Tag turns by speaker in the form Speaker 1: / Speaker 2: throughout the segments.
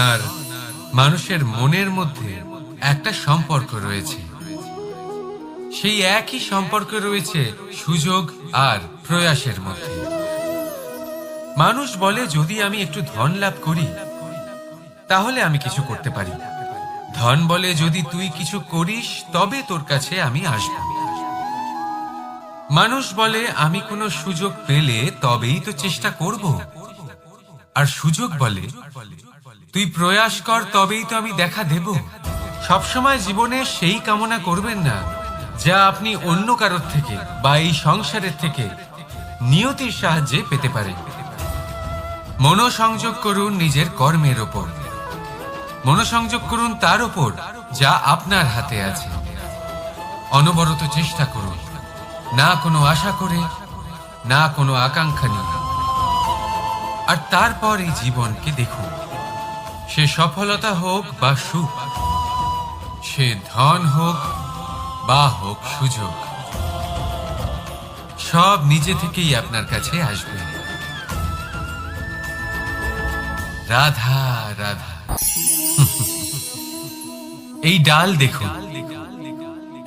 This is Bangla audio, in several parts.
Speaker 1: আর মানুষের মনের মধ্যে একটা সম্পর্ক রয়েছে। সেই একই সম্পর্ক রয়েছে সুযোগ আর প্রয়াসের মধ্যে। মানুষ বলে, যদি আমি একটু ধন লাভ করি তাহলে আমি কিছু করতে পারি। ধন বলে, যদি তুই কিছু করিস তবে তোর কাছে আমি আসব। মানুষ বলে, আমি কোনো সুযোগ পেলে তবেই তো চেষ্টা করব। আর সুযোগ বলে, তুই প্রয়াস কর তবেই তো আমি দেখা দেব। সবসময় জীবনে সেই কামনা করবেন না যা আপনি অন্য কারোর থেকে বা এই সংসারের থেকে নিয়তির সাহায্যে পেতে পারেন। মনোসংযোগ করুন নিজের কর্মের ওপর। মনোসংযোগ করুন তার ওপর যা আপনার হাতে আছে। অনবরত চেষ্টা করুন, না কোনো আশা করে, না কোনো আকাঙ্ক্ষা নিয়ে। আর তারপর এই জীবনকে দেখুন, সে সফলতা হোক বা সুখ, সে ধন হোক বা হোক সুযোগ, সব নিজে থেকেই আপনার কাছে আসবে। রাধা রাধা। এই ডাল দেখুন,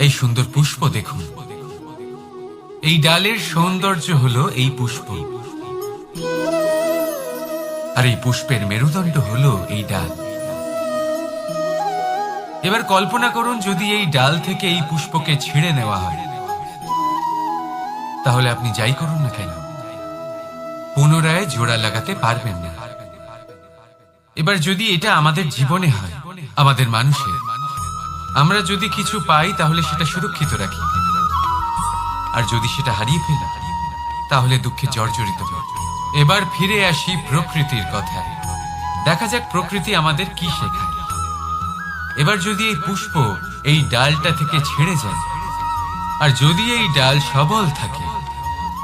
Speaker 1: এই সুন্দর পুষ্প দেখুন। এই ডালের সৌন্দর্য হলো এই পুষ্প, আর এই পুষ্পের মেরুদণ্ড হলো এই ডাল। এবার কল্পনা করুন, যদি এই ডাল থেকে এই পুষ্পকে ছিঁড়ে নেওয়া হয়, তাহলে আপনি যাই করুন না কেন পুনরায় জোড়া লাগাতে পারবেন না। এবার যদি এটা আমাদের জীবনে হয়, আমাদের মানুষের, আমরা যদি কিছু পাই তাহলে সেটা সুরক্ষিত রাখি, আর যদি সেটা হারিয়ে ফেলি তাহলে দুঃখে জর্জরিত হই। এবার ফিরে আসি প্রকৃতির কথায়। দেখা যাক প্রকৃতি আমাদের কি শেখায়। এবার যদি এই পুষ্প এই ডালটা থেকে ছেড়ে যায়, আর যদি এই ডাল সবল থাকে,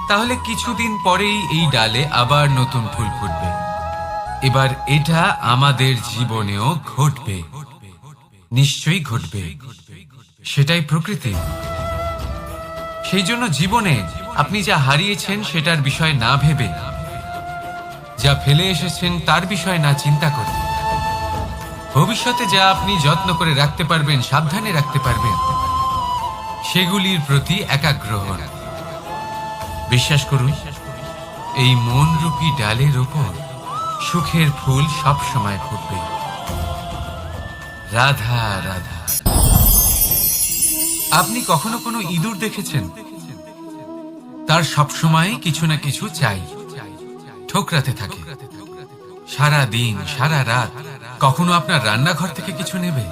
Speaker 1: তাহলে কিছুদিন পরেই এই ডালে আবার নতুন ফুল ফুটবে। এবার এটা আমাদের জীবনেও ঘটবে, নিশ্চয়ই ঘটবে। সেটাই প্রকৃতি। সেই জন্য জীবনে আপনি যা হারিয়েছেন সেটার বিষয় না ভেবে, যা ফেলে এসেছেন তার বিষয় না চিন্তা করে, ভবিষ্যতে যা আপনি যত্ন করে রাখতে পারবেন, সাবধানে রাখতে পারবেন, সেগুলির প্রতি একাগ্র হন। বিশ্বাস করুন, এই মনরূপী ডালের ওপর সুখের ফুল সব সময় ফুটবে। রাধা রাধা। আপনি কখনো কোনো ইঁদুর দেখেছেন? তার সবসময় কিছু না কিছু চাই, ঠোকরাতে থাকে সারা দিন সারা রাত। কখনো আপনার রান্নাঘর থেকে কিছু নেবে,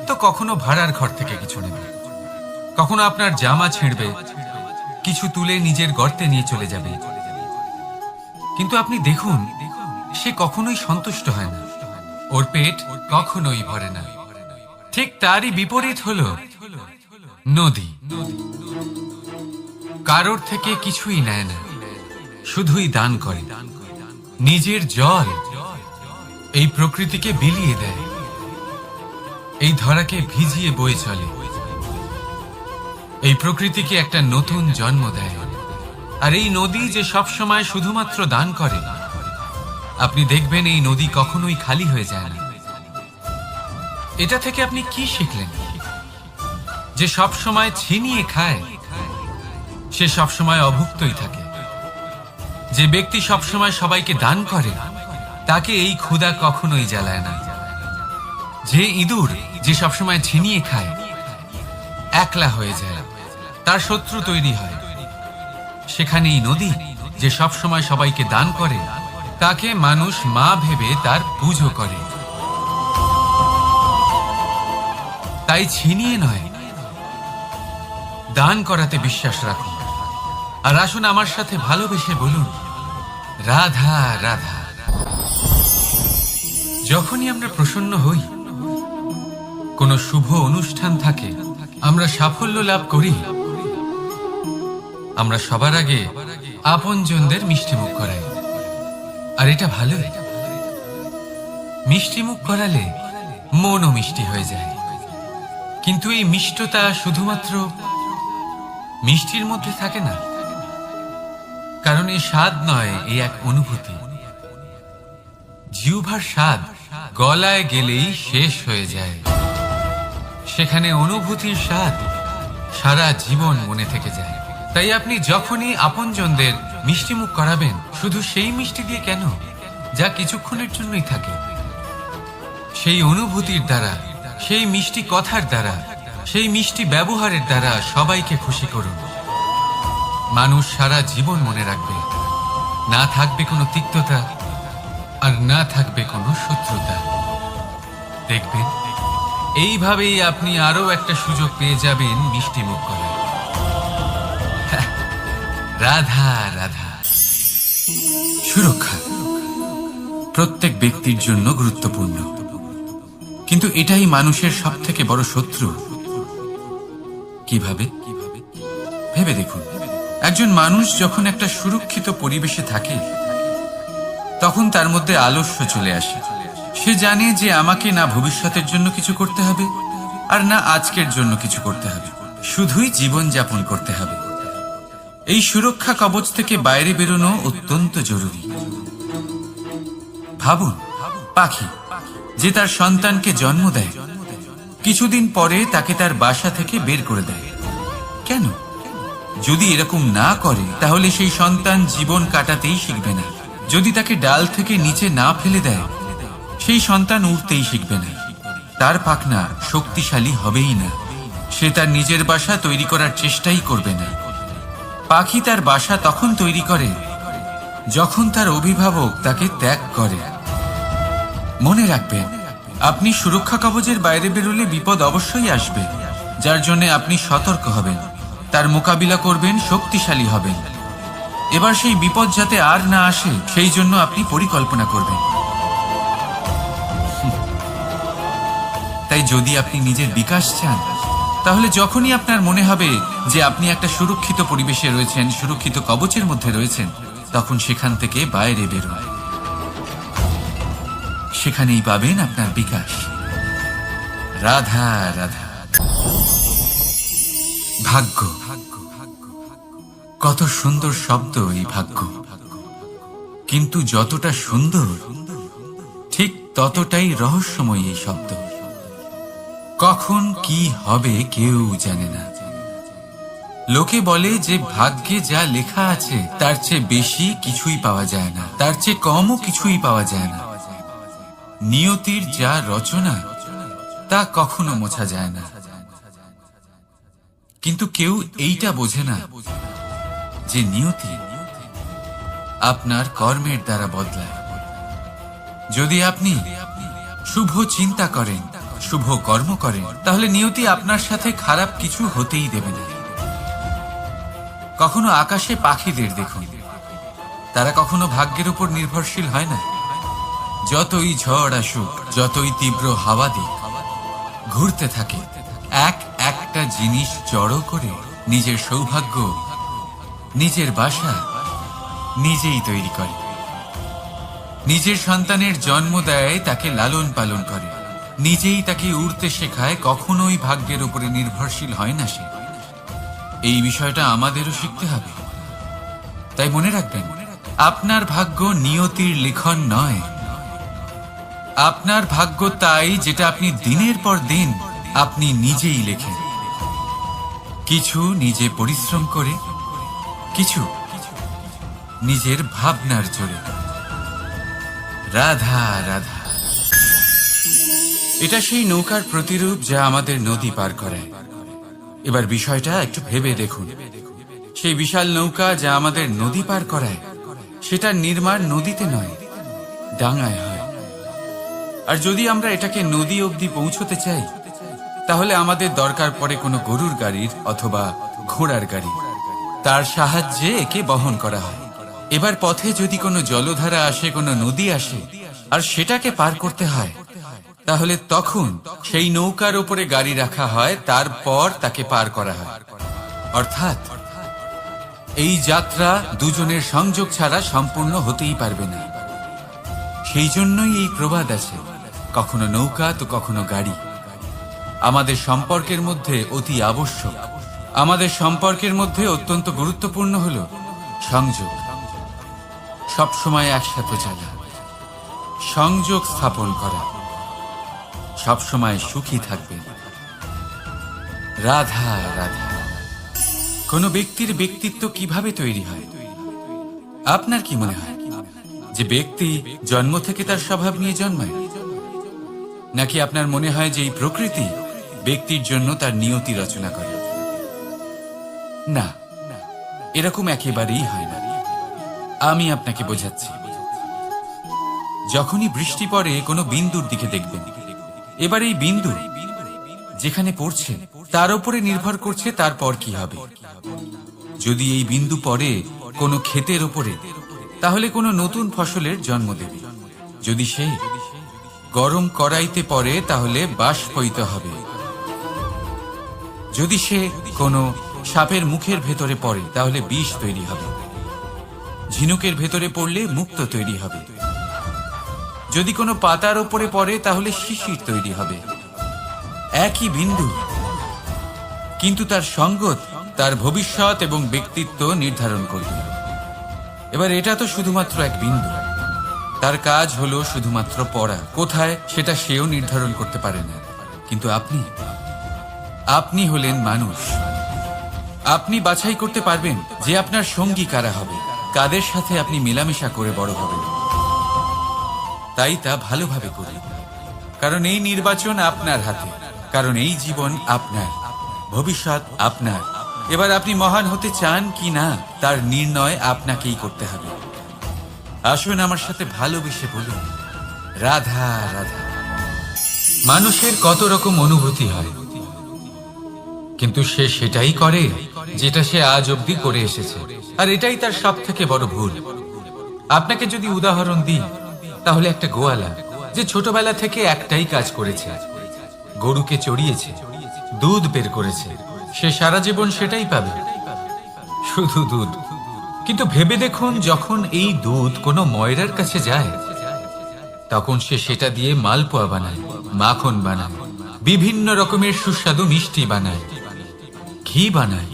Speaker 1: তো কখনো ভাড়ার ঘর থেকে কিছু নেবে। কখনো আপনার জামা ছিঁড়বে, কিছু তুলে নিজের গর্তে নিয়ে চলে যাবে। কিন্তু আপনি দেখুন, সে কখনোই সন্তুষ্ট হয় না, ওর পেট কখনোই ভরে না। ঠিক তারই বিপরীত হলো নদী। কারোর থেকে কিছুই নেয় না, শুধুই দান করে। নিজের জল এই প্রকৃতিকে বিলিয়ে দেয়, এই ধরাকে ভিজিয়ে বয়ে চলে, এই প্রকৃতিকে একটা নতুন জন্ম দেয়। আর এই নদী যে সব সময় শুধুমাত্র দান করে, আপনি দেখবেন এই নদী কখনোই খালি হয়ে যায় না। এটা থেকে আপনি কি শিখলেন? যে সব সময় ছিনিয়ে খায়, সে সব সময় অভুক্তই থাকে। যে ব্যক্তি সব সময় সবাইকে দান করে, তাকে এই ক্ষুধা কখনোই জ্বালায় না। যে ইঁদুর যে সবসময় ছিনিয়ে খায়, একলা হয়ে যায়, তার শত্রু তৈরি হয়। সেখানেই নদী যে সবসময় সবাইকে দান করে, তাকে মানুষ মা ভেবে তার পুজো করে। তাই ছিনিয়ে নয়, দান করাতে বিশ্বাস রাখুন। আর আসুন আমার সাথে ভালোবেসে বলুন, রাধা রাধা। যখনই আমরা প্রসন্ন হই, কোনো শুভ অনুষ্ঠান থাকে, আমরা সাফল্য লাভ করি, আমরা সবার আগে আপনজনদের মিষ্টি মুখ করাই। আর এটা ভালোই। মিষ্টি মুখ করালে মনও মিষ্টি হয়ে যায়। কিন্তু এই মিষ্টতা শুধুমাত্র মিষ্টির মধ্যে থাকে না, কারণ এই স্বাদ নয়, এই এক অনুভূতি। জিহ্বার স্বাদ গলায় গেলেই শেষ হয়ে যায়। সেখানে অনুভূতির স্বাদ সারা জীবন মনে থেকে যায়। তাই আপনি যখনই আপনজনদের মিষ্টিমুখ করাবেন, শুধু সেই মিষ্টি দিয়ে কেন, যা কিছুক্ষণের জন্যই থাকে, সেই অনুভূতির দ্বারা, সেই মিষ্টি কথার দ্বারা, সেই মিষ্টি ব্যবহারের দ্বারা সবাইকে খুশি করুন। মানুষ সারা জীবন মনে রাখবে। না থাকবে কোনো তিক্ততা, আর না থাকবে কোনো শত্রুতা। দেখবেন এইভাবেই আপনি আরো একটা সুযোগ পেয়ে যাবেন মিষ্টি মুখ করার। রাধা রাধা। সুরক্ষা প্রত্যেক ব্যক্তির জন্য গুরুত্বপূর্ণ, কিন্তু এটাই মানুষের সবথেকে বড় শত্রু। কিভাবে? ভেবে দেখুন, একজন মানুষ যখন একটা সুরক্ষিত পরিবেশে থাকে, তখন তার মধ্যে আলস্য চলে আসে। সে জানে যে আমাকে না ভবিষ্যতের জন্য কিছু করতে হবে, আর না আজকের জন্য কিছু করতে হবে, শুধুই জীবন যাপন করতে হবে। এই সুরক্ষা কবচ থেকে বাইরে বেরোনো অত্যন্ত জরুরি। ভাবুন, পাখি যে তার সন্তানকে জন্ম দেয়, কিছুদিন পরে তাকে তার বাসা থেকে বের করে দেয়। কেন? যদি এরকম না করে, তাহলে সেই সন্তান জীবন কাটাতেই শিখবে না। যদি তাকে ডাল থেকে নিচে না ফেলে দেয়, সেই সন্তান উড়তেই শিখবে না। তার পাখনা শক্তিশালী হবেই না। সে তার নিজের বাসা তৈরি করার চেষ্টাই করবে না। পাখি তার বাসা তখন তৈরি করে যখন তার অভিভাবক তাকে ত্যাগ করে। মনে রাখবেন, আপনি সুরক্ষা কবচের বাইরে বেরোলে বিপদ অবশ্যই আসবে, যার জন্য আপনি সতর্ক হবেন, তার মোকাবিলা করবেন, শক্তিশালী হবেন। এবার সেই বিপদ যাতে আর না আসে, সেই জন্য আপনি পরিকল্পনা করবেন। তাই যদি আপনি নিজের বিকাশ চান, তাহলে যখনই আপনার মনে হবে যে আপনি একটা সুরক্ষিত পরিবেশে রয়েছেন, সুরক্ষিত কবচের মধ্যে রয়েছেন, তখন সেখান থেকে বাইরে বেরোন। সেখানেই পাবেন আপনার বিকাশ। রাধা রাধা। ভাগ্য, কত সুন্দর শব্দ এই ভাগ্য, কিন্তু যতটা সুন্দর ঠিক ততটাই রহস্যময় এই শব্দ। কখন কি হবে কেউ জানে না। লোকে বলে যে ভাগ্যে যা লেখা আছে তার চেয়ে বেশি কিছুই পাওয়া যায় না, তার চেয়ে কমও কিছুই পাওয়া যায় না। নিয়তির যা রচনা তা কখনো মোছা যায় না। কিন্তু কেউ এইটা বোঝে না যে নিয়তি আপনার কর্মের দ্বারা বদলায়। যদি আপনি শুভ চিন্তা করেন, শুভ কর্ম করেন, তাহলে নিয়তি আপনার সাথে খারাপ কিছু হতেই দেবে না। কখনো আকাশে পাখিদের দেখুন, তারা কখনো ভাগ্যের উপর নির্ভরশীল হয় না। যতই ঝড় আসুক, যতই তীব্র হাওয়া দিক, ঘুরতে থাকে, একটা জিনিস জড়ো করে নিজের সৌভাগ্য, নিজের বাসা নিজেই তৈরি করে। নিজের সন্তানের জন্ম দেয়, তাকে লালন পালন করে, নিজেই তাকে উড়তে শেখায়, কখনোই ভাগ্যের উপরে নির্ভরশীল হয় না সে। এই বিষয়টা আমাদেরও শিখতে হবে। তাই মনে রাখবেন, আপনার ভাগ্য নিয়তির লিখন নয়। আপনার ভাগ্য তাই যেটা আপনি দিনের পর দিন আপনি নিজেই লেখেন। কিছু নিজে পরিশ্রম করে, কিছু নিজের ভাবনার জোরে। রাধা রাধা। এটা সেই নৌকার প্রতিরূপ যা আমাদের নদী পার করায়। এবার বিষয়টা একটু ভেবে দেখুন। সেই বিশাল নৌকা যা আমাদের নদী পার করায়, সেটা নির্মাণ নদীতে নয়, ডাঙায় হয়। আর যদি আমরা এটাকে নদী অবধি পৌঁছতে চাই, তাহলে আমাদের দরকার পড়ে কোনো গরুর গাড়ির অথবা ঘোড়ার গাড়ি। তার সাহায্যে একে বহন করা হয়। এবার পথে যদি কোনো জলধারা আসে, কোনো নদী আসে, আর সেটাকে পার করতে হয়, তাহলে তখন সেই নৌকার উপরে গাড়ি রাখা হয়, তারপর তাকে পার করা হয়। অর্থাৎ এই যাত্রা দুজনের সংযোগ ছাড়া সম্পূর্ণ হতেই পারবে না। সেই জন্যই এই প্রবাদ আছে, কখনো নৌকা তো কখনো গাড়ি। আমাদের সম্পর্কের মধ্যে অতি আবশ্যক, আমাদের সম্পর্কের মধ্যে অত্যন্ত গুরুত্বপূর্ণ হলো সংযোগ। সবসময় একসাথে চলা,
Speaker 2: সংযোগ স্থাপন করা, সবসময় সুখী থাকবেন। রাধা রাধা। কোনো ব্যক্তির ব্যক্তিত্ব কিভাবে তৈরি হয়? আপনার কি মনে হয় যে ব্যক্তি জন্ম থেকে তার স্বভাব নিয়ে জন্মায়, নাকি আপনার মনে হয় যে এই প্রকৃতি ব্যক্তির জন্য তার নিয়তি রচনা করে? না, এরকম একেবারেই হয় না। আমি আপনাকে বোঝাচ্ছি। যখনই বৃষ্টি পড়ে কোনো বিন্দুর দিকে দেখবেন, এবার এই বিন্দু যেখানে পড়ছে তার উপরে নির্ভর করছে তারপর কি হবে। যদি এই বিন্দু পড়ে কোনো ক্ষেতের ওপরে, তাহলে কোনো নতুন ফসলের জন্ম দেবে। যদি সে গরম কড়াইতে পড়ে, তাহলে বাষ্পীত হবে। যদি সে কোনো সাপের মুখের ভেতরে পড়ে, তাহলে বিষ তৈরি হবে। ঝিনুকের ভেতরে পড়লে মুক্ত তৈরি হবে। যদি কোনো পাতার ওপরে পড়ে, তাহলে শিশির তৈরি হবে। একই বিন্দু, কিন্তু তার সঙ্গত তার ভবিষ্যৎ এবং ব্যক্তিত্ব নির্ধারণ করবে। এবার এটা তো শুধুমাত্র এক বিন্দু, তার কাজ হলো শুধুমাত্র পড়া। কোথায় সেটা সেও নির্ধারণ করতে পারে না। কিন্তু আপনি হলেন মানুষ। আপনি বাছাই করতে পারবেন যে আপনার সঙ্গী কারা হবে, কাদের সাথে আপনি মেলামেশা করে বড় হবেন। তাই তা ভালোভাবে করি, কারণ এই নির্বাচন আপনার হাতে, কারণ এই জীবন আপনার, ভবিষ্যৎ আপনার। এবার আপনি মহান হতে চান কি না, তার নির্ণয় আপনাকেই করতে হবে। আসুন আমার সাথে ভালোবেসে বলুন, রাধা রাধা।
Speaker 1: মানুষের কত রকম অনুভূতি হয়, কিন্তু সে সেটাই করে যেটা সে আজ অবধি করে এসেছে, আর এটাই তার সব থেকে বড় ভুল। আপনাকে যদি উদাহরণ দিই, তাহলে একটা গোয়ালা যে ছোটবেলা থেকে একটাই কাজ করেছে, গরুকে চড়িয়েছে, দুধ বের করেছে, সে সারা জীবন সেটাই পাবে, শুধু দুধ। কিন্তু ভেবে দেখুন, যখন এই দুধ কোনো ময়রার কাছে যায়, তখন সে সেটা দিয়ে মালপোয়া বানায়, মাখন বানায়, বিভিন্ন রকমের সুস্বাদু মিষ্টি বানায়, ঘি বানায়।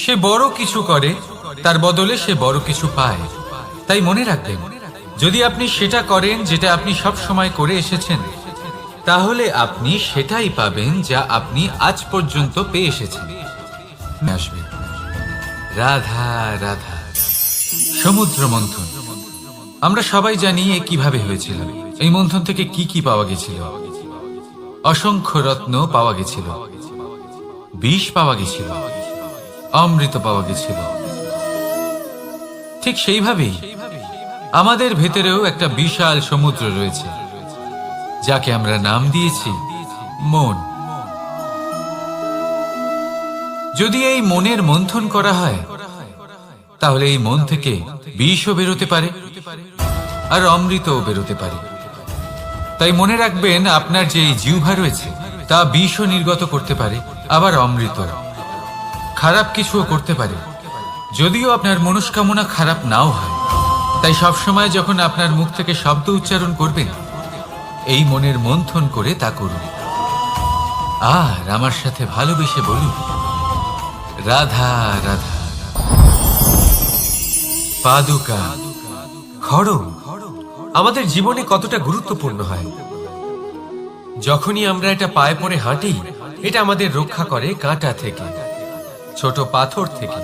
Speaker 1: সে বড় কিছু করে, তার বদলে সে বড় কিছু পায়। তাই মনে রাখবেন, যদি আপনি সেটা করেন যেটা আপনি সব সময় করে এসেছেন, তাহলে আপনি সেটাই পাবেন যা আপনি আজ পর্যন্ত পেয়ে এসেছেন। আসবে রাধা রাধা। সমুদ্র মন্থন আমরা সবাই জানি এ কিভাবে হয়েছিল। এই মন্থন থেকে কি কি পাওয়া গেছিল? অসংখ্য রত্ন পাওয়া গেছিল, বিষ পাওয়া গেছিল, অমৃত পাওয়া গেছিল। ঠিক সেইভাবেই আমাদের ভেতরেও একটা বিশাল সমুদ্র রয়েছে, যাকে আমরা নাম দিয়েছি মন। যদি এই মনের মন্থন করা হয়, তাহলে এই মন থেকে বিষও বেরোতে পারে, আর অমৃতও বেরোতে পারে। তাই মনে রাখবেন, আপনার যে জিহ্বা রয়েছে তা বিষও নির্গত করতে পারে, আবার অমৃত। খারাপ কিছুও করতে পারে, যদিও আপনার মনস্কামনা খারাপ নাও হয়। তাই সবসময় যখন আপনার মুখ থেকে শব্দ উচ্চারণ করবেন, এই মনের মন্থন করে তা করুন। আর আমার সাথে ভালোবেসে বলুন, রাধা রাধা। পাদুকা, খড়ম আমাদের জীবনে কতটা গুরুত্বপূর্ণ হয়। যখনই আমরা এটা পায়ে পড়ে হাঁটি, এটা আমাদের রক্ষা করে কাঁটা থেকে, ছোট পাথর থেকে।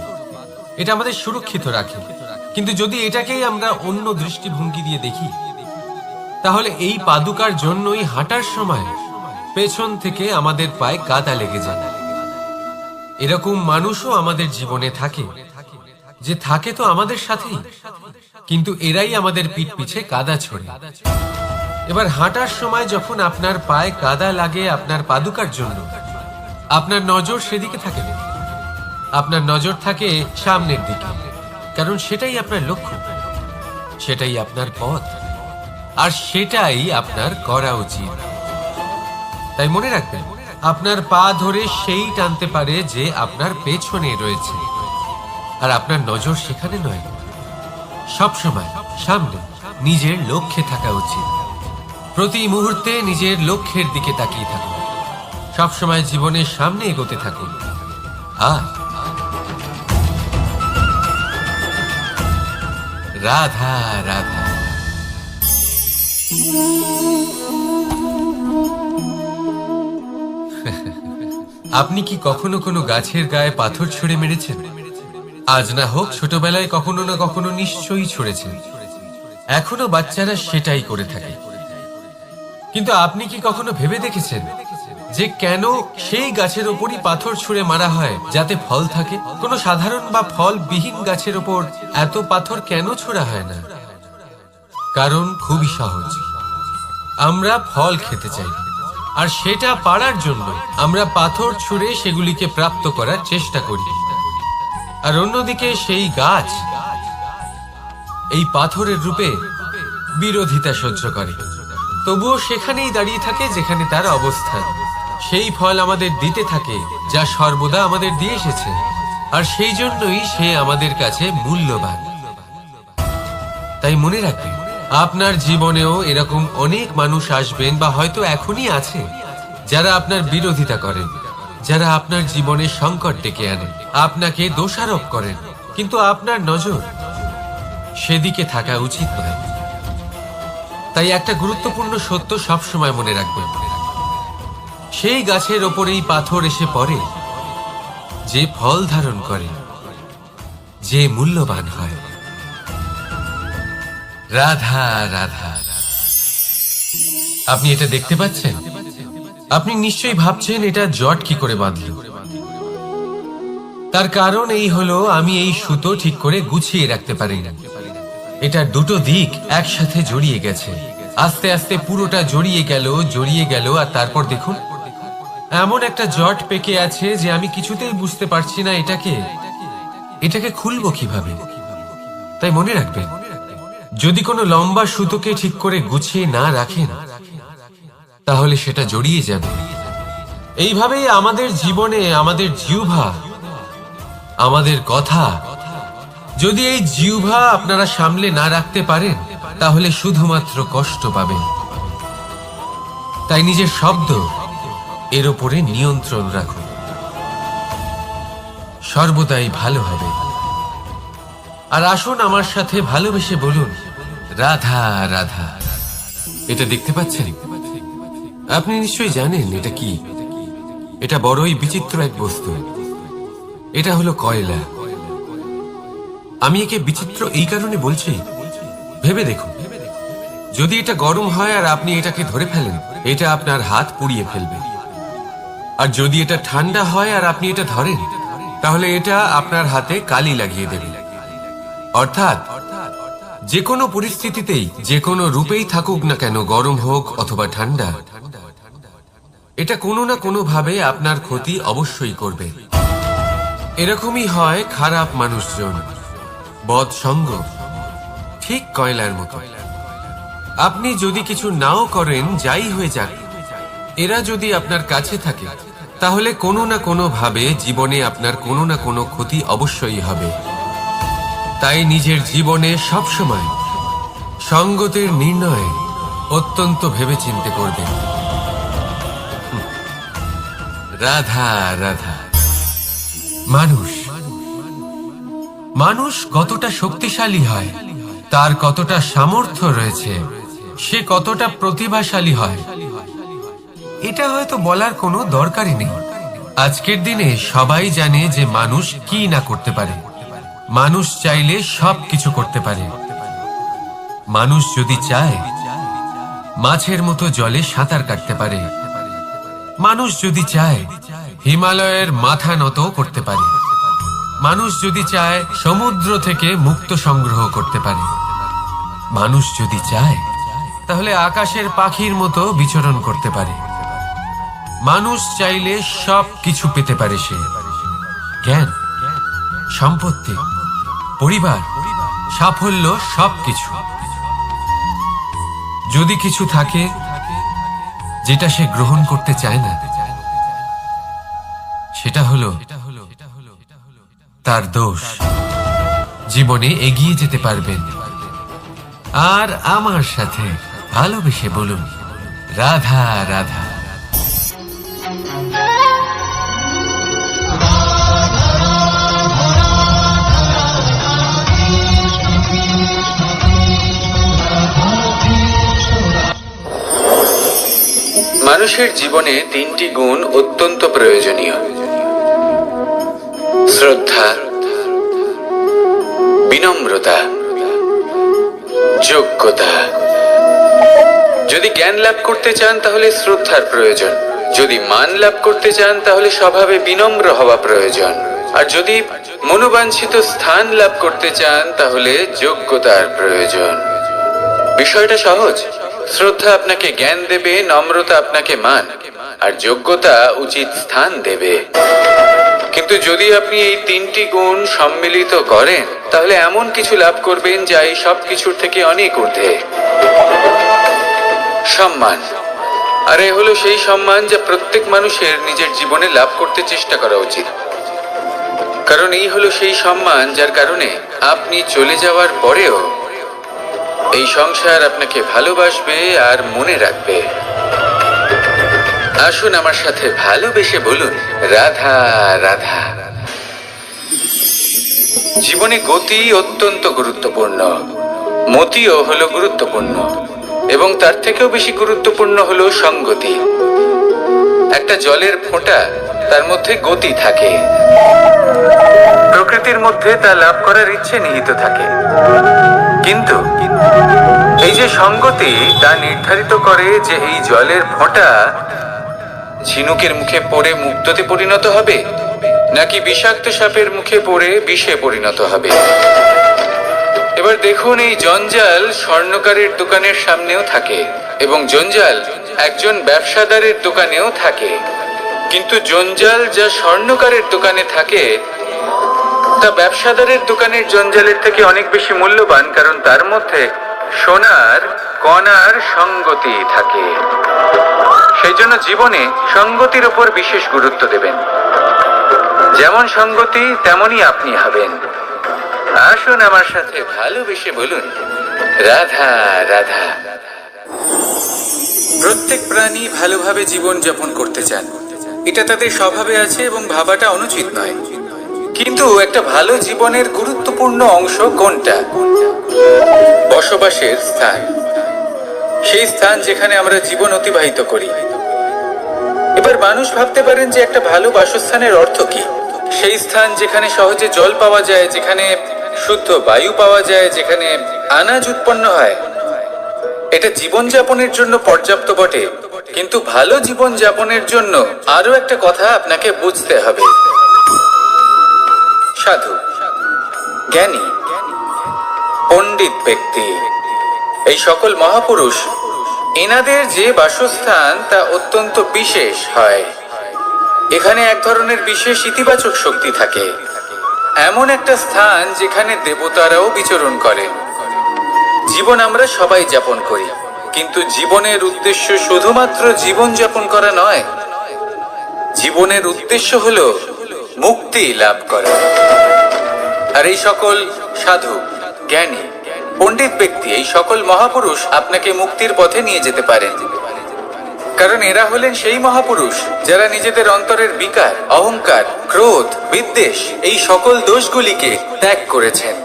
Speaker 1: এটা আমাদের সুরক্ষিত রাখে। কিন্তু যদি এটাকেই আমরা অন্য দৃষ্টিভঙ্গি দিয়ে দেখি, তাহলে এই পাদুকার জন্যই হাঁটার সময় পেছন থেকে আমাদের পায়ে কাদা লেগে যায়। এরকম মানুষও আমাদের জীবনে থাকে, যে থাকে তো আমাদের সাথেই, কিন্তু এরাই আমাদের পিঠ পিছে কাদা ছড়ে। এবার হাঁটার সময় যখন আপনার পায়ে কাদা লাগে আপনার পাদুকার জন্য, আপনার নজর সেদিকে থাকে না, আপনার নজর থাকে সামনের দিকে, কারণ সেটাই আপনার লক্ষ্য, সেটাই আপনার পথ, আর সেটাই আপনার করা উচিত। তাই মনে রাখবেন, আপনার পা ধরে সেই টানতে পারে যে আপনার পেছনে রয়েছে, আর আপনার নজর সেখানে নয়। সবসময় সামনে নিজের লক্ষ্যে থাকা উচিত। প্রতি মুহূর্তে নিজের লক্ষ্যের দিকে তাকিয়ে থাকুন। সবসময় জীবনের সামনে এগোতে থাকুন। আর রাধা রাধা। আপনি কি কখনো কোনো গাছের গায়ে পাথর ছুঁড়ে মেরেছেন? আজ না হোক ছোটবেলায় কখনো না কখনো নিশ্চয়ই ছুঁড়েছেন। এখনো বাচ্চারা সেটাই করে থাকে। কিন্তু আপনি কি কখনো ভেবে দেখেছেন যে কেন সেই গাছের ওপরই পাথর ছুঁড়ে মারা হয় যাতে ফল থাকে? কোনো সাধারণ বা ফলবিহীন গাছের ওপর এত পাথর কেন ছোড়া হয় না? কারণ খুবই সহজ, আমরা ফল খেতে চাই, আর সেটা পারার জন্য আমরা পাথর ছুঁড়ে সেগুলিকে প্রাপ্ত করার চেষ্টা করি। আর অন্যদিকে সেই গাছ এই পাথরের রূপে বিরোধিতা সহ্য করে, তবুও সেখানেই দাঁড়িয়ে থাকে যেখানে তার অবস্থান। সেই ফল আমাদের দিতে থাকে যা সর্বদা আমাদের দিয়ে এসেছে, আর সেই জন্যই সে আমাদের কাছে মূল্যবান। তাই মনে রাখবেন, আপনার জীবনেও এরকম অনেক মানুষ আসবেন বা হয়তো এখনই আছে যারা আপনার বিরোধিতা করেন, যারা আপনার জীবনে সংকট ডেকে আনেন, আপনাকে দোষারোপ করেন, কিন্তু আপনার নজর সেদিকে থাকা উচিত নয়। তাই একটা গুরুত্বপূর্ণ সত্য সবসময় মনে রাখবেন, সেই গাছের ওপরেই পাথর এসে পড়ে যে ফল ধারণ করে, যে মূল্যবান হয়। রাধা রাধা। আপনি এটা দেখতে পাচ্ছেন? আপনি নিশ্চয়ই ভাবছেন এটা জট কি করে বাঁধল। তার কারণ এই হলো, আমি এই সুতো ঠিক করে গুছিয়ে রাখতে পারি না। এটার দুটো দিক একসাথে জড়িয়ে গেছে, আস্তে আস্তে পুরোটা জড়িয়ে গেল, আর তারপর দেখুন এমন একটা জট পেকে আছে যে আমি কিছুতেই বুঝতে পারছি না এটাকে খুলবো কিভাবে। তাই মনে রাখবেন, যদি কোনো লম্বা সুতোকে ঠিক করে গুছিয়ে না রাখেন তাহলে সেটা জড়িয়ে যাবে। এইভাবেই আমাদের জীবনে আমাদের জিহ্বা, আমাদের কথা, যদি এই জিহ্বা আপনারা সামলে না রাখতে পারেন তাহলে শুধুমাত্র কষ্ট পাবেন। তাই নিজের শব্দ এর উপরে নিয়ন্ত্রণ রাখুন, সর্বদাই ভালো হবে। আর আসুন আমার সাথে ভালোবেসে বলুন, রাধা রাধা। এটা দেখতে পাচ্ছেন? আপনি নিশ্চয়ই জানেন এটা কি। এটা বড়ই বিচিত্র এক বস্তু। এটা হলো কয়লা। আমি একে বিচিত্র এই কারণে বলছি, ভেবে দেখুন, যদি এটা গরম হয় আর আপনি এটাকে ধরে ফেলেন, এটা আপনার হাত পুড়িয়ে ফেলবে। আর যদি এটা ঠান্ডা হয় আর আপনি এটা ধরেন, তাহলে এটা আপনার হাতে কালি লাগিয়ে দেবে। অর্থাৎ যে কোনো পরিস্থিতিতেই, যে কোনো রূপেই থাকুক না কেন, গরম হোক অথবা ঠান্ডা, এটা কোনো না কোনো ভাবে আপনার ক্ষতি অবশ্যই করবে। এরকমই হয় খারাপ মানুষজন, বদ সঙ্গ, ঠিক কয়লার মতো। আপনি যদি কিছু নাও করেন, যাই হয়ে যাক, এরা যদি আপনার কাছে থাকে তাহলে কোনো না কোনো ভাবে জীবনে আপনার কোনো না কোনো ক্ষতি অবশ্যই হবে। তাই নিজের জীবনে সবসময় সঙ্গতের নির্ণয় অত্যন্ত ভেবেচিন্তে করবেন। রাধা রাধা। মানুষ কতটা শক্তিশালী হয়, তার কতটা সামর্থ্য রয়েছে, সে কতটা প্রতিভাশালী হয়, এটা হয়তো বলার কোনো দরকারই নেই। আজকের দিনে সবাই জানে যে মানুষ কি না করতে পারে। মানুষ চাইলে সবকিছু করতে পারে। মানুষ যদি চায় মাছের মতো জলে সাঁতার কাটতে পারে। মানুষ যদি চায় হিমালয়ের মাথা নত করতে পারে। মানুষ যদি চায় সমুদ্র থেকে মুক্ত সংগ্রহ করতে পারে। মানুষ যদি চায় তাহলে আকাশের পাখির মতো বিচরণ করতে পারে। মানুষ চাইলে সব কিছু পেতে পারে। সে জ্ঞান, সম্পত্তি, পরিবার, সাফল্য, সবকিছু। যদি কিছু থাকে যেটা সে গ্রহণ করতে চায় না, সেটা হলো তার দোষ। জীবনে এগিয়ে যেতে পারবেন। আর আমার সাথে ভালোবেসে বলুন, রাধা রাধা। মানুষের জীবনে তিনটি গুণ অত্যন্ত প্রয়োজনীয়: শ্রদ্ধা, বিনম্রতা, যোগ্যতা। যদি জ্ঞান লাভ করতে চান তাহলে শ্রদ্ধার প্রয়োজন, যদি মান লাভ করতে চান তাহলে স্বভাবে বিনম্র হওয়া প্রয়োজন, আর যদি মনোবাঞ্ছিত স্থান লাভ করতে চান তাহলে যোগ্যতার প্রয়োজন। বিষয়টা সহজ। শ্রদ্ধা আপনাকে জ্ঞান দেবে, নম্রতা আপনাকে মান, আর যোগ্যতা উচিত স্থান দেবে। কিন্তু যদি আপনি এই তিনটি গুণ সম্মিলিত করেন তাহলে এমন কিছু লাভ করবেন যা এই সব কিছুর থেকে অনেক ঊর্ধ্বে: সম্মান। আর এ হলো সেই সম্মান যা প্রত্যেক মানুষের নিজের জীবনে লাভ করতে চেষ্টা করা উচিত, কারণ এই হলো সেই সম্মান যার কারণে আপনি চলে যাওয়ার পরেও এই সংসার আপনাকে ভালোবাসবে আর মনে রাখবে। আসুন আমার সাথে ভালোবেসে বলুন, রাধা রাধা। জীবনে গতি অত্যন্ত গুরুত্বপূর্ণ, মতিও হলো গুরুত্বপূর্ণ, এবং তার থেকেও বেশি গুরুত্বপূর্ণ হলো সঙ্গতি। একটা জলের ফোঁটা, তার মধ্যে গতি থাকে, প্রকৃতির মধ্যে তা লাভ করার ইচ্ছে নিহিত থাকে, কিন্তু এই যে সঙ্গতি তা নির্ধারিত করে যে এই জলের ফোঁটা ঝিনুকের মুখে পড়ে মুক্ততে পরিণত হবে নাকি বিষাক্ত সাপের মুখে পড়ে বিষে পরিণত হবে। এবার দেখুন, এই জঞ্জাল স্বর্ণকারের দোকানের সামনেও থাকে এবং জঞ্জাল একজন ব্যবসাদারের দোকানেও থাকে, কিন্তু জঞ্জাল যা স্বর্ণকারের দোকানে থাকে তা ব্যবসাদারের দোকানের জঞ্জালের থেকে অনেক বেশি মূল্যবান, কারণ তার মধ্যে সোনার কণার সঙ্গতি থাকে। সেই জন্য জীবনে সঙ্গতির উপর বিশেষ গুরুত্ব দেবেন। যেমন সঙ্গতি তেমনই আপনি হবেন। আসুন আমার সাথে ভালোবেসে বলুন, রাধা রাধা। প্রত্যেক প্রাণী ভালোভাবে জীবন যাপন করতে চান, এটা তাদের স্বভাবে আছে এবং ভাবাটা অনুচিত নয়। কিন্তু একটা ভালো জীবনের গুরুত্বপূর্ণ অংশ কোনটা? বসবাসের স্থান, সেই স্থান যেখানে আমরা জীবন অতিবাহিত করি। এবার মানুষ ভাবতে পারেন যে একটা ভালো বাসস্থানের অর্থ কি? সেই স্থান যেখানে সহজে জল পাওয়া যায়, যেখানে শুদ্ধ বায়ু পাওয়া যায়, যেখানে আনাজ উৎপন্ন হয়। এটা জীবনযাপনের জন্য পর্যাপ্ত বটে, কিন্তু ভালো জীবন যাপনের জন্য আরো একটা কথা আপনাকে বুঝতে হবে। সাধু, জ্ঞানী, পণ্ডিত ব্যক্তি, এই সকল মহাপুরুষ, এনাদের যে বাসস্থান তা অত্যন্ত বিশেষ হয়। এখানে এক ধরনের বিশেষ ইতিবাচক শক্তি থাকে, এমন একটা স্থান যেখানে দেবতারাও বিচরণ করেন। জীবন আমরা সবাই যাপন করি, কিন্তু জীবনের উদ্দেশ্য শুধুমাত্র জীবন যাপন করা নয়। জীবনের উদ্দেশ্য হলো মুক্তি লাভ করা। আর এই সকল সাধু, জ্ঞানী, পণ্ডিত ব্যক্তি, এই সকল মহাপুরুষ আপনাকে মুক্তির পথে নিয়ে যেতে পারেন, কারণ এরা হলেন সেই মহাপুরুষ যারা নিজেদের অন্তরের বিকার, অহংকার, ক্রোধ, বিদ্বেষ এই সকল দোষগুলিকে ত্যাগ করেছেন,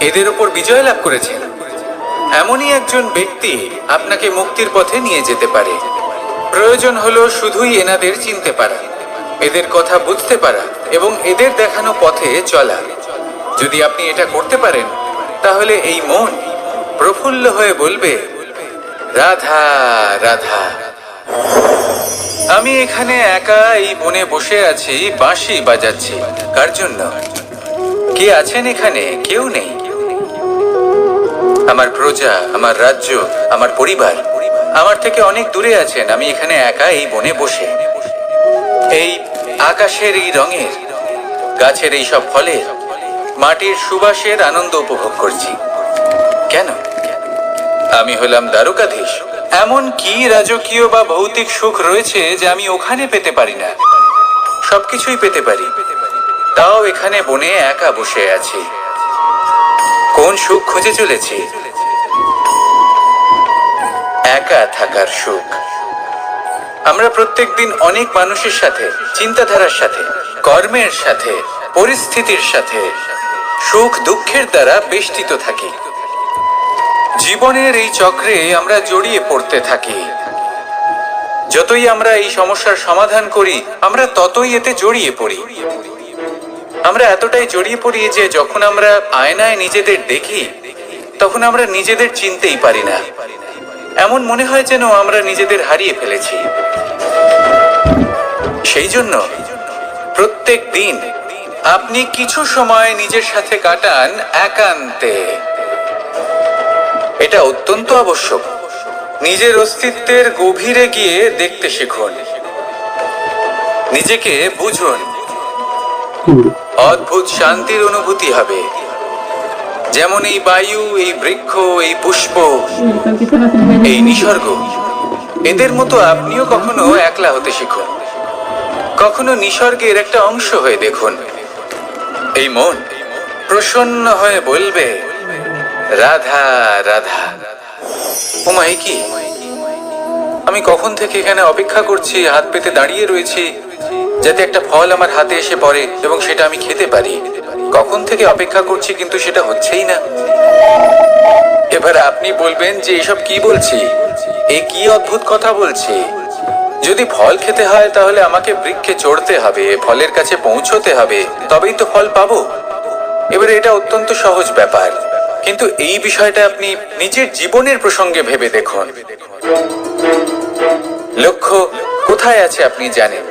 Speaker 1: এদের উপর বিজয় লাভ করেছেন। এমনই একজন ব্যক্তি আপনাকে মুক্তির পথে নিয়ে যেতে পারে। প্রয়োজন হলো শুধুই এনাদের চিনতে পারা, এদের কথা বুঝতে পারা এবং এদের দেখানো পথে চলা। যদি আপনি এটা করতে পারেন তাহলে এই মন প্রফুল্ল হয়ে বলবে, রাধা রাধা। আমি এখানে একা এই বনে বসে আছি, বাঁশি বাজাচ্ছি। কার জন্য? কে আছেন এখানে? কেউ নেই। আমার প্রজা, আমার রাজ্য, আমার পরিবার আমার থেকে অনেক দূরে আছেন। আমি এখানে একা এই বনে বসে এই আকাশের এই রঙের, গাছের এই সব ফলের, মাটির সুবাসের আনন্দ উপভোগ করছি। কেন? আমি হলাম দ্বারকাধীশ। এমন কি রাজকীয় বা ভৌতিক সুখ রয়েছে যে আমি ওখানে পেতে পারি না? সবকিছুই পেতে পারি, তাও এখানে বনে একা বসে আছি। কোন সুখ খুঁজে চলেছি? একা থাকার সুখ। আমরা প্রত্যেকদিন অনেক মানুষের সাথে, চিন্তাধারার সাথে, কর্মের সাথে, পরিস্থিতির সাথে সুখ দুঃখের দ্বারা বেষ্টিত থাকি। জীবনের এই চক্রে আমরা জড়িয়ে পড়তে থাকি।
Speaker 2: যতই আমরা এই সমস্যার সমাধান করি, আমরা ততই এতে জড়িয়ে পড়ি। আমরা এতটাই জড়িয়ে পড়ি যে যখন আমরা আয়নায় নিজেদের দেখি, তখন আমরা নিজেদের চিনতেই পারি না। এমন মনে হয় যেন আমরা নিজেদের হারিয়ে ফেলেছি। সেই জন্য প্রত্যেক দিন আপনি কিছু সময় নিজের সাথে কাটান একান্তে। এটা অত্যন্ত আবশ্যক। নিজের অস্তিত্বের গভীরে গিয়ে দেখতে শিখুন, নিজেকে বুঝুন। অদ্ভুত শান্তির অনুভূতি হবে। যেমন এই বায়ু, এই বৃক্ষ, এই পুষ্প, এই নিসর্গ, এদের মতো আপনিও কখনো একলা হতে শিখুন। কখনো নিসর্গের একটা অংশ হয়ে দেখুন। এই মন প্রসন্ন হয়ে বলবে, রাধা রাধা। ওমাই কি, আমি কখন থেকে এখানে অপেক্ষা করছি, হাত পেতে দাঁড়িয়ে রয়েছি যাতে একটা ফল আমার হাতে এসে পড়ে এবং সেটা আমি খেতে পারি। কখন থেকে অপেক্ষা করছি, কিন্তু সেটা হচ্ছেই না। এবার আপনি বলবেন যে এসব কি বলছি, এ কি অদ্ভুত কথা বলছি। যদি ফল খেতে হয় তাহলে আমাকে বৃক্ষে চড়তে হবে, ফলের কাছে পৌঁছতে হবে, তবেই তো ফল পাবো। এবারে এটা অত্যন্ত সহজ ব্যাপার, কিন্তু এই বিষয়টা আপনি নিজের জীবনের প্রসঙ্গে ভেবে দেখুন। লক্ষ্য কোথায় আছে আপনি জানেন,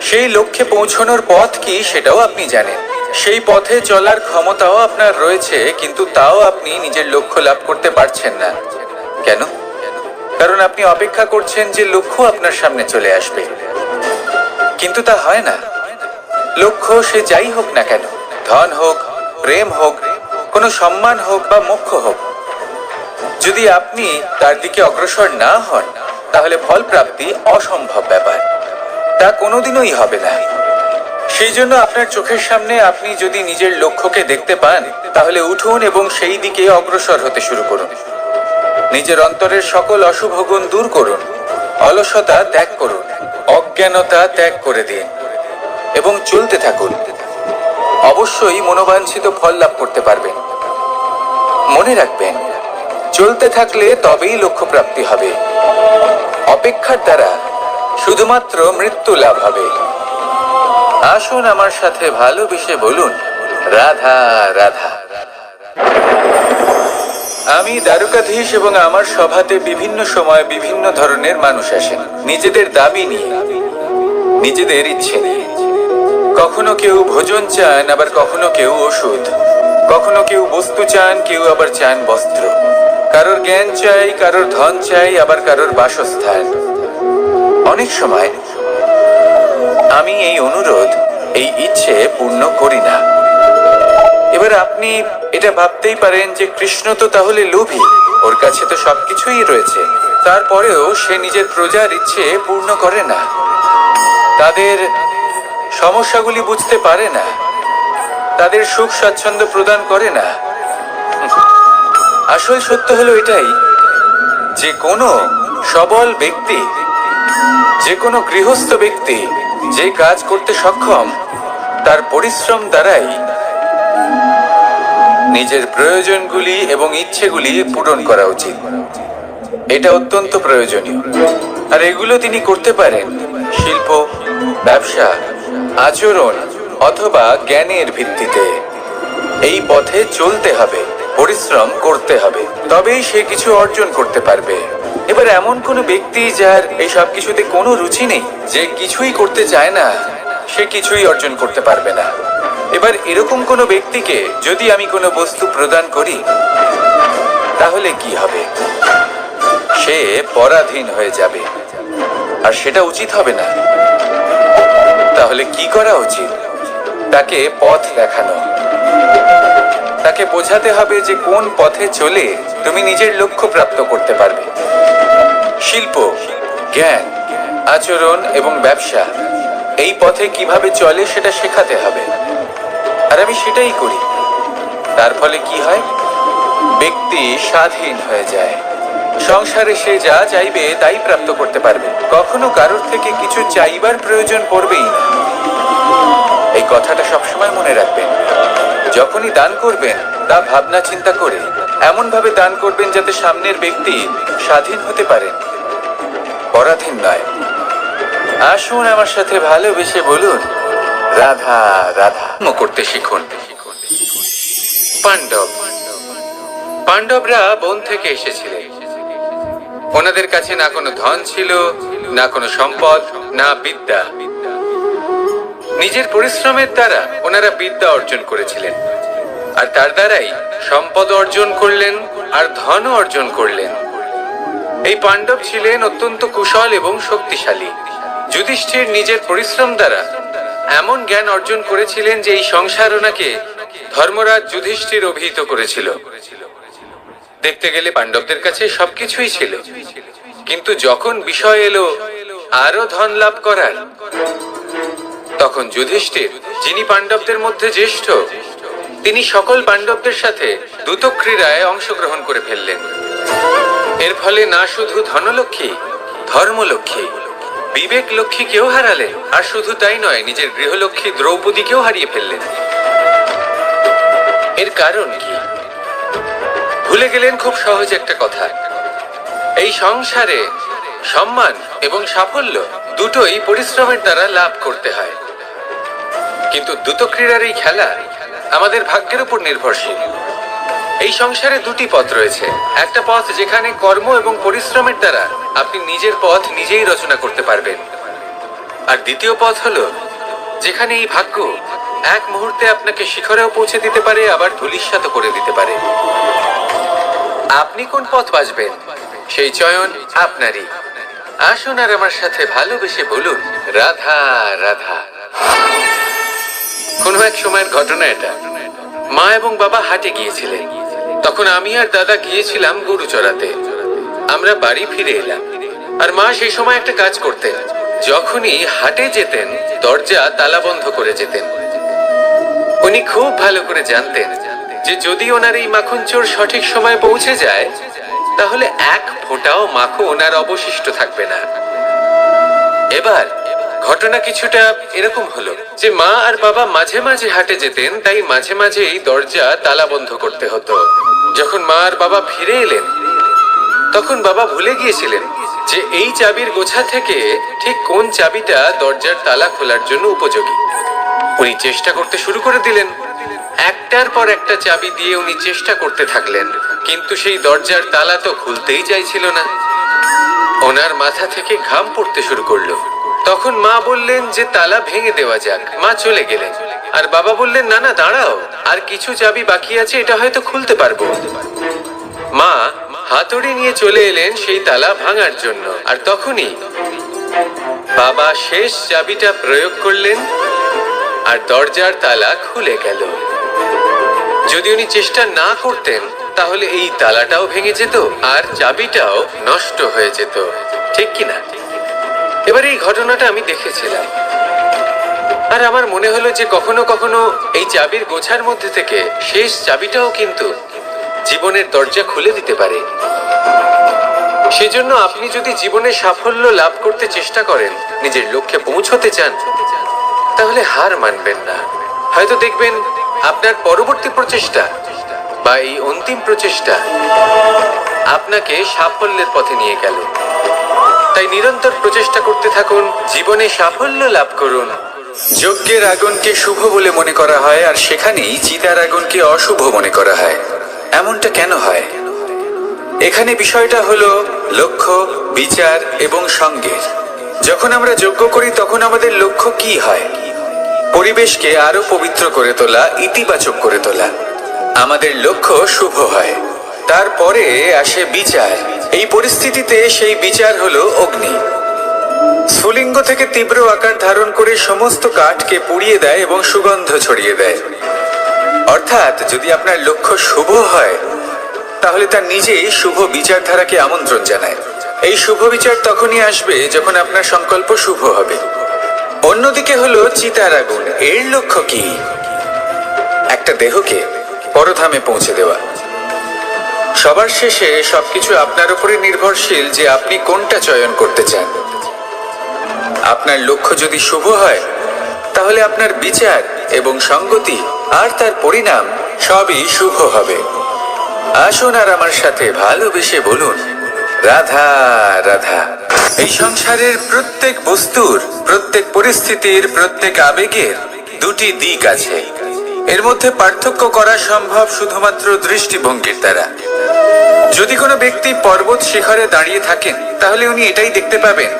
Speaker 2: সেই লক্ষ্যে পৌঁছানোর পথ কি সেটাও আপনি জানেন, সেই পথে চলার ক্ষমতাও আপনার রয়েছে, কিন্তু তাও আপনি নিজের লক্ষ্য লাভ করতে পারছেন না। কেন? কারণ আপনি অপেক্ষা করছেন যে লক্ষ্য আপনার সামনে চলে আসবে, কিন্তু তা হয় না। লক্ষ্য সে যাই হোক না কেন, ধন হোক, প্রেম হোক, কোনো সম্মান হোক বা মোক্ষ হোক, যদি আপনি তার দিকে অগ্রসর না হন তাহলে ফল প্রাপ্তি অসম্ভব ব্যাপার, তা কোনোদিনই হবে না। সেই জন্য আপনার চোখের সামনে আপনি যদি নিজের লক্ষ্যকে দেখতে পান, তাহলে উঠুন এবং সেই দিকে অগ্রসর হতে শুরু করুন। নিজের অন্তরের সকল অশুভ গুণ দূর করুন, অলসতা ত্যাগ করুন, অজ্ঞানতা ত্যাগ করে দিন এবং চলতে থাকুন। অবশ্যই মনোবাঞ্ছিত ফল লাভ করতে পারবেন। মনে রাখবেন, চলতে থাকলে তবেই লক্ষ্য প্রাপ্তি হবে। অপেক্ষার দ্বারা শুধুমাত্র মৃত্যু লাভ হবে। আসুন আমার সাথে ভালোবেসে বলুন, রাধা রাধা। আমি দ্বারকাধীশ এবং আমার সভাতে বিভিন্ন সময় বিভিন্ন ধরনের মানুষ আসেন, নিজেদের দাবি নিয়ে, নিজেদের ইচ্ছে নিয়ে। কখনো কেউ ভোজন চান, আবার কখনো কেউ ওষুধ, কখনো কেউ বস্তু চান, কেউ আবার চান বস্ত্র। কারোর জ্ঞান চাই, কারোর ধন চাই, আবার কারোর বাসস্থান। অনেক সময় আমি এই অনুরোধ, এই ইচ্ছে পূর্ণ করি না। এবার আপনি এটা ভাবতেই পারেন যে কৃষ্ণ তো তাহলে লোভী, ওর কাছে তো সবকিছুই রয়েছে, তারপরেও সে নিজের প্রজার ইচ্ছে পূর্ণ করে না, তাদের সমস্যাগুলি বুঝতে পারে না, তাদের সুখ স্বাচ্ছন্দ্য প্রদান করে না। আসল সত্য হলো এটাই যে কোনো সবল ব্যক্তি, যে কোনো গৃহস্থ ব্যক্তি যে কাজ করতে সক্ষম, তার পরিশ্রম দ্বারাই নিজের প্রয়োজনগুলি এবং ইচ্ছেগুলি পূরণ করা উচিত। এটা অত্যন্ত প্রয়োজনীয়, আর এগুলো তিনি করতে পারেন শিল্প, ব্যবসা, আচরণ অথবা জ্ঞানের ভিত্তিতে। এই পথে চলতে হবে, পরিশ্রম করতে হবে, তবেই সে কিছু অর্জন করতে পারবে। এবার এমন কোনো ব্যক্তি যার এই সব কিছুতে কোনো রুচি নেই, যে কিছুই করতে চায় না, সে কিছুই অর্জন করতে পারবে না। এবার এরকম কোনো ব্যক্তিকে যদি আমি কোনো বস্তু প্রদান করি, তাহলে কি হবে? সে পরাধীন হয়ে যাবে, আর সেটা উচিত হবে না। তাহলে কি করা উচিত? তাকে পথ দেখানো, তাকে বোঝাতে হবে যে কোন পথে চলে তুমি নিজের লক্ষ্য প্রাপ্ত করতে পারবে। শিল্প, জ্ঞান, আচরণ এবং ব্যবসা, এই পথে কিভাবে চলে সেটা শেখাতে হবে, আর আমি সেটাই করি। তার ফলে কি হয়? ব্যক্তি স্বাধীন হয়ে যায়। সংসারে সে যা চাইবে তাই প্রাপ্ত করতে পারবে, কখনো কারোর থেকে কিছু চাইবার প্রয়োজন পড়বেই না। এই কথাটা সবসময় মনে রাখবেন। যখনই দান করবেন, তা ভাবনা চিন্তা করে এমন ভাবে দান করবেন যাতে সামনের ব্যক্তি স্বাধীন হতে পারেন, পরাধীন নয়। আসুন আমার সাথে ভালোবেসে বলুন রাধা রাধা করতে শিখুন। পাণ্ডব পাণ্ডবরা বন থেকে এসেছিলেন। ওনাদের কাছে না কোনো ধন ছিল, না কোনো সম্পদ, না বিদ্যা। নিজের পরিশ্রমের দ্বারা ওনারা বিদ্যা অর্জন করেছিলেন, আর তার দ্বারাই সম্পদ অর্জন করলেন আর ধনও অর্জন করলেন। এই পাণ্ডব ছিলেন অত্যন্ত কুশল এবং শক্তিশালী। যুধিষ্ঠির নিজের পরিশ্রম দ্বারা এমন জ্ঞান অর্জন করেছিলেন যে এই সংসার ওনাকে ধর্মরাজ যুধিষ্ঠির অভিহিত করেছিল। দেখতে গেলে পাণ্ডবদের কাছে সবকিছুই ছিল, কিন্তু যখন বিষয় এলো আরো ধন লাভ করার, তখন যুধিষ্ঠির, যিনি পাণ্ডবদের মধ্যে জ্যেষ্ঠ, তিনি সকল পাণ্ডবদের সাথে দ্যুতক্রীড়ায় অংশগ্রহণ করে ফেললেন। এর ফলে না শুধু ধনলক্ষ্মী, ধর্মলক্ষ্মী, বিবেক লক্ষ্মীকেও হারালেন, আর শুধু তাই নয়, নিজের গৃহলক্ষ্মী দ্রৌপদীকেও হারিয়ে ফেললেন। এর কারণ কি? ভুলে গেলেন খুব সহজ একটা কথা, এই সংসারে সম্মান এবং সাফল্য দুটোই পরিশ্রমের দ্বারা লাভ করতে হয়। কিন্তু দ্যুতক্রীড়ার এই খেলা আমাদের ভাগ্যের উপর নির্ভরশীল। এই সংসারে দুটি পথ রয়েছে। একটা পথ যেখানে কর্ম এবং পরিশ্রমের দ্বারা আপনি নিজের পথ নিজেই রচনা করতে পারবেন, আর দ্বিতীয় পথ হলো যেখানে এই ভাগ্য এক মুহূর্তে আপনাকে শিখরেও পৌঁছে দিতে পারে, আবার ধূলিসাৎ করে দিতে পারে। আপনি কোন পথ বাছবেন সেই চয়ন আপনারই। আসুন আর আমার সাথে ভালোবেসে বলুন রাধা রাধা। কোনো এক সময়ের ঘটনা এটা। মা এবং বাবা হাটে গিয়েছিলেন। তখন আমি আর দাদা গিয়েছিলাম গরু চড়াতে। আমরা বাড়ি ফিরে এলাম, আর মা সেই সময় একটা কাজ করতেন। যখনই হাটে যেতেন দরজা তালা বন্ধ করে যেতেন। উনি খুব ভালো করে জানতেন যে যদি ওনার এই মাখন চোর সঠিক সময় পৌঁছে যায়, তাহলে এক ফোঁটাও মাখন ওনার অবশিষ্ট থাকবে না। এবার ঘটনা কিছুটা এরকম হলো যে মা আর বাবা মাঝে মাঝে হাটে যেতেন, তাই মাঝে মাঝে এই দরজা তালা বন্ধ করতে হতো। যখন মা আর বাবা ফিরে এলেন, তখন বাবা ভুলে গিয়েছিলেন যে এই চাবির গোছা থেকে ঠিক কোন চাবিটা দরজার তালা খোলার জন্য উপযোগী। উনি চেষ্টা করতে শুরু করে দিলেন। একটার পর একটা চাবি দিয়ে উনি চেষ্টা করতে থাকলেন, কিন্তু সেই দরজার তালা তো খুলতেই চাইছিল না। ওনার মাথা থেকে ঘাম পড়তে শুরু করলো। তখন মা বললেন যে তালা ভেঙে দেওয়া যাক। মা চলে গেলেন, আর বাবা বললেন না না দাঁড়াও, আর কিছু চাবি বাকি আছে, এটা হয়তো খুলতে পারবো। মা হাতুড়ি নিয়ে চলে এলেন সেই তালা ভাঙার জন্য, আর তখনই বাবা শেষ চাবিটা প্রয়োগ করলেন আর দরজার তালা খুলে গেল। যদি উনি চেষ্টা না করতেন তাহলে এই তালাটাও ভেঙে যেত আর চাবিটাও নষ্ট হয়ে যেত, ঠিক কিনা? এবার এই ঘটনাটা আমি দেখেছিলাম, আর আমার মনে হলো যে কখনো কখনো এই চাবির গোছার মধ্যে থেকে শেষ চাবিটাও কিন্তু জীবনের দরজা খুলে দিতে পারে। সেজন্য আপনি যদি জীবনে সাফল্য লাভ করতে চেষ্টা করেন, নিজের লক্ষ্যে পৌঁছতে চান, তাহলে হার মানবেন না। হয়তো দেখবেন আপনার পরবর্তী প্রচেষ্টা বা এই অন্তিম প্রচেষ্টা আপনাকে সাফল্যের পথে নিয়ে গেল। তাই নিরন্তর প্রচেষ্টা করতে থাকুন, জীবনে সাফল্য লাভ করুন। যজ্ঞের আগুনকে শুভ বলে মনে করা হয়, আর সেখানেই চিতার আগুনকে অশুভ মনে করা হয়। এমনটা কেন হয়? এখানে বিষয়টা হলো লক্ষ্য, বিচার এবং সঙ্গের। যখন আমরা যজ্ঞ করি তখন আমাদের লক্ষ্য কি হয়? পরিবেশকে আরো পবিত্র করে তোলা, ইতিবাচক করে তোলা। আমাদের লক্ষ্য শুভ হয়। তারপরে আসে বিচার। এই পরিস্থিতিতে সেই বিচার হলো অগ্নি। স্ফুলিঙ্গ থেকে তীব্র আকার ধারণ করে সমস্ত কাঠকে পুড়িয়ে দেয় এবং সুগন্ধ ছড়িয়ে দেয়। অর্থাৎ যদি আপনার লক্ষ্য শুভ হয়, তাহলে তার নিজেই শুভ বিচারধারাকে আমন্ত্রণ জানায়। এই শুভ বিচার তখনই আসবে যখন আপনার সংকল্প শুভ হবে। অন্যদিকে হলো চিতার আগুন। এর লক্ষ্য কি? একটা দেহকে পরধামে পৌঁছে দেওয়া। সবার শেষে সবকিছু আপনার উপরে নির্ভরশীল যে আপনি কোনটা চয়ন করতে চান। আপনার লক্ষ্য যদি শুভ হয়, তাহলে আপনার বিচার এবং সঙ্গতি আর তার পরিণাম সবই শুভ হবে। আসুন আর আমার সাথে ভালোবেসে বলুন রাধা রাধা। এই সংসারের প্রত্যেক বস্তুর, প্রত্যেক পরিস্থিতির, প্রত্যেক আবেগের দুটি দিক আছে। এর মধ্যে পার্থক্য করা সম্ভব শুধুমাত্র দৃষ্টিভঙ্গির দ্বারা। যদি কোনো ব্যক্তি পর্বত শিখরে দাঁড়িয়ে থাকেন, তাহলে উনি এটাই দেখতে পাবেন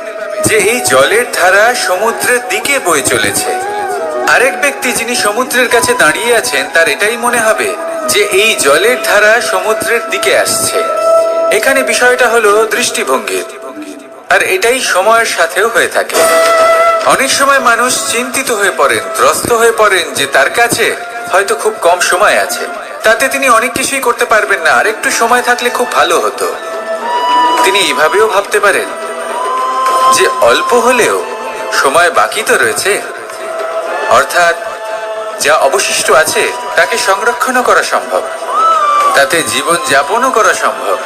Speaker 2: যে এই জলের ধারা সমুদ্রের দিকে বয়ে চলেছে। আরেক ব্যক্তি যিনি সমুদ্রের কাছে দাঁড়িয়ে আছেন, তার এটাই মনে হবে যে এই জলের ধারা সমুদ্রের দিকে আসছে। এখানে বিষয়টা হলো দৃষ্টিভঙ্গির, আর এটাই সময়ের সাথেও হয়ে থাকে। অনেক সময় মানুষ চিন্তিত হয়ে পড়েন, ত্রস্ত হয়ে পড়েন যে তার কাছে হয়তো খুব কম সময় আছে, তাতে তিনি অনেক কিছুই করতে পারবেন না, আর একটু সময় থাকলে খুব ভালো হতো। তিনি এভাবেও ভাবতে পারেন যে অল্প হলেও সময় বাকি তো রয়েছে, অর্থাৎ যা অবশিষ্ট আছে তাকে সংরক্ষণও করা সম্ভব, তাতে জীবন যাপনও করা সম্ভব।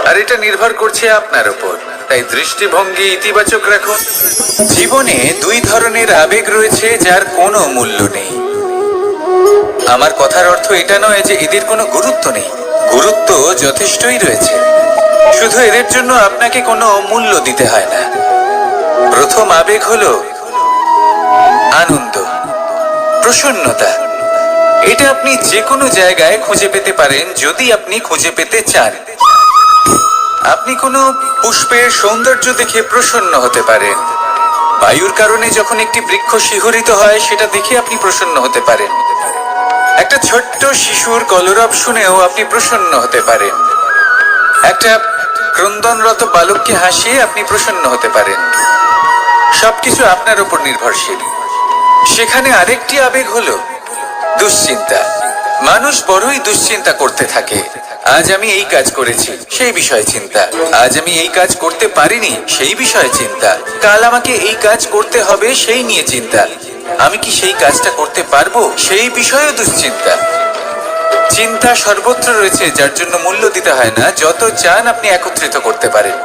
Speaker 2: আর এটা নির্ভর করছে আপনার উপর। তাই দৃষ্টিভঙ্গি ইতিবাচক রাখুন। জীবনে দুই ধরনের আবেগ রয়েছে যার কোনো মূল্য নেই। আমার কথার অর্থ এটা নয় যে এদের কোনো গুরুত্ব নেই, গুরুত্ব যথেষ্টই রয়েছে, শুধু এদের জন্য আপনাকে কোনো মূল্য দিতে হয় না। প্রথম আবেগ হলো আনন্দ, প্রসন্নতা। এটা আপনি যে কোনো জায়গায় খুঁজে পেতে পারেন যদি আপনি খুঁজে পেতে চান। আপনি কোনো পুষ্পের সৌন্দর্য দেখে প্রসন্ন হতে পারেন। বায়ুর কারণে যখন একটি বৃক্ষ শিহরিত হয়, সেটা দেখে আপনি প্রসন্ন হতে পারেন। একটা ছোট্ট শিশুর কলরব শুনেও আপনি প্রসন্ন হতে পারেন। একটা ক্রন্দনরত বালককে হাসিয়ে আপনি প্রসন্ন হতে পারেন। সবকিছু আপনার উপর নির্ভরশীল। সেখানে আরেকটি আবেগ হলো দুশ্চিন্তা। মানুষ বড়ই দুশ্চিন্তা করতে থাকে। আজ আমি এই কাজ করেছি, সেই বিষয়ে চিন্তা। আজ আমি এই কাজ করতে পারিনি, সেই বিষয়ে চিন্তা। কাল আমাকে এই কাজ করতে হবে, সেই নিয়ে চিন্তা। আমি কি সেই কাজটা করতে পারবো, সেই বিষয়েও দুশ্চিন্তা। চিন্তা সর্বত্র রয়েছে, যার জন্য মূল্য দিতে হয় না। যত চান আপনি একত্রিত করতে পারেন।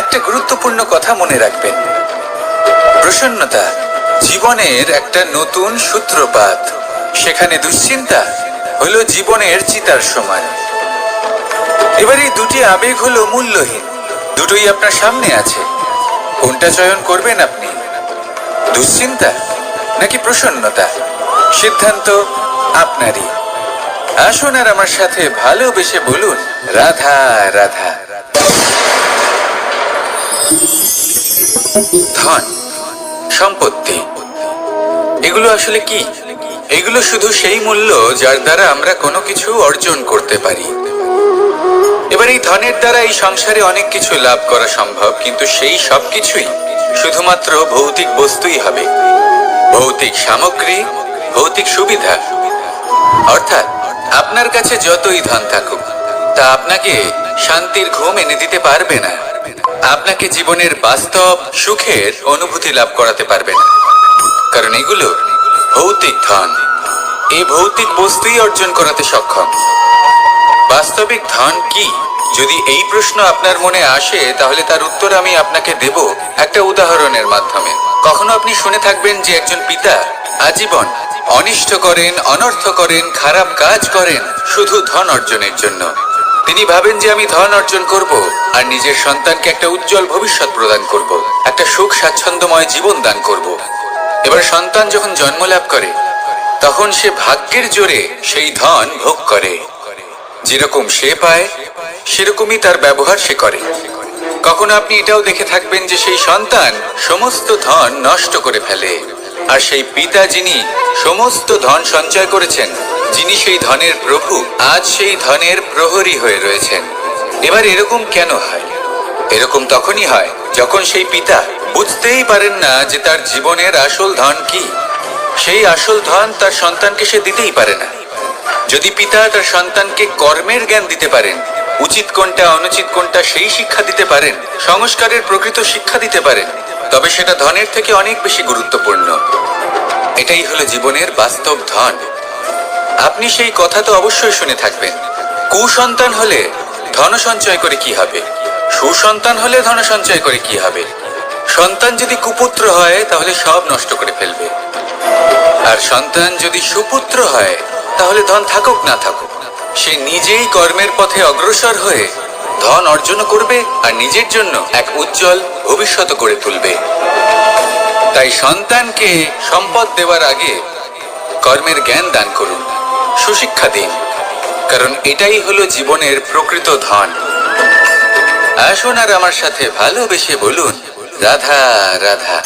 Speaker 2: একটা গুরুত্বপূর্ণ কথা মনে রাখবেন, প্রসন্নতা জীবনের একটা নতুন সূত্রপাত। সেখানে দুশ্চিন্তা হলো জীবনের চিতার সমান। এবার এই দুটি আবেগ হলো মূল্যহীন, দুটোই আপনার সামনে আছে। কোনটা চয়ন করবেন আপনি, দুশ্চিন্তা নাকি প্রসন্নতা? সিদ্ধান্ত আপনারই। আসুন আর আমার সাথে ভালোবেসে বলুন, রাধা রাধা। ধন, সম্পত্তি, এগুলো আসলে কি? এগুলো শুধু সেই মূল্য যার দ্বারা আমরা কোনো কিছু অর্জন করতে পারি। এবার এই ধনের দ্বারা এই সংসারে অনেক কিছু লাভ করা সম্ভব, কিন্তু সেই সব কিছুই শুধুমাত্র ভৌতিক বস্তুই হবে, ভৌতিক সামগ্রী, ভৌতিক সুবিধা। অর্থাৎ আপনার কাছে যতই ধন থাকুক, তা আপনাকে শান্তির ঘুম এনে দিতে পারবে না, আপনাকে জীবনের বাস্তব সুখের অনুভূতি লাভ করাতে পারবে না, কারণ এগুলো ভৌতিক ধন। এই ভৌতিক বস্তুই অর্জন করাতে সক্ষম। বাস্তবিক ধন কি? যদি এই প্রশ্ন আপনার মনে আসে, তাহলে তার উত্তর আমি আপনাকে দেব একটা উদাহরণের মাধ্যমে। কখনো আপনি শুনে থাকবেন যে একজন পিতা আজীবন অনিষ্ট করেন, অনর্থ করেন, খারাপ কাজ করেন শুধু ধন অর্জনের জন্য। তিনি ভাবেন যে আমি ধন অর্জন করব আর নিজের সন্তানকে একটা উজ্জ্বল ভবিষ্যৎ প্রদান করব, একটা সুখ স্বাচ্ছন্দ্যময় জীবন দান করব। এবার সন্তান যখন জন্ম লাভ করে, তখন সে ভাগ্যের জোরে সেই ধন ভোগ করে। যেরকম সে পায়, সেরকমই তার ব্যবহার সে করে। কখনো আপনি এটাও দেখে থাকবেন যে সেই সন্তান সমস্ত ধন নষ্ট করে ফেলে, আর সেই পিতা যিনি সমস্ত ধন সঞ্চয় করেছেন, যিনি সেই ধনের প্রভু, আজ সেই ধনের প্রহরী হয়ে রয়েছেন। এবার এরকম কেন হয়? এরকম তখনই হয় যখন সেই পিতা বুঝতেই পারেন না যে তার জীবনের আসল ধন কি। সেই আসল ধন তার সন্তানকে সে দিতেই পারে না। যদি পিতা তার সন্তানকে কর্মের জ্ঞান দিতে পারেন, উচিত কোনটা অনুচিত কোনটা সেই শিক্ষা দিতে পারেন, সংস্কারের প্রকৃত শিক্ষা দিতে পারেন, তবে সেটা ধনের থেকে অনেক বেশি গুরুত্বপূর্ণ। এটাই হলো জীবনের বাস্তব ধন। আপনি সেই কথা তো অবশ্যই শুনে থাকবেন, কুসন্তান হলে ধন সঞ্চয় করে কি হবে, সুসন্তান হলে ধন সঞ্চয় করে কি হবে। সন্তান যদি কুপুত্র হয়, তাহলে সব নষ্ট করে ফেলবে, আর সন্তান যদি সুপুত্র হয়, তাহলে ধন থাকুক না থাকুক, সে নিজেই কর্মের পথে অগ্রসর হয়ে ধন অর্জন করবে আর নিজের জন্য এক উজ্জ্বল ভবিষ্যৎ গড়ে তুলবে। তাই সন্তানকে সম্পদ দেওয়ার আগে কর্মের জ্ঞান দান করুন, সুশিক্ষা দিন, কারণ এটাই হলো জীবনের প্রকৃত ধন। আসুন আর আমার সাথে ভালোবেসে বলুন, রাধা রাধা।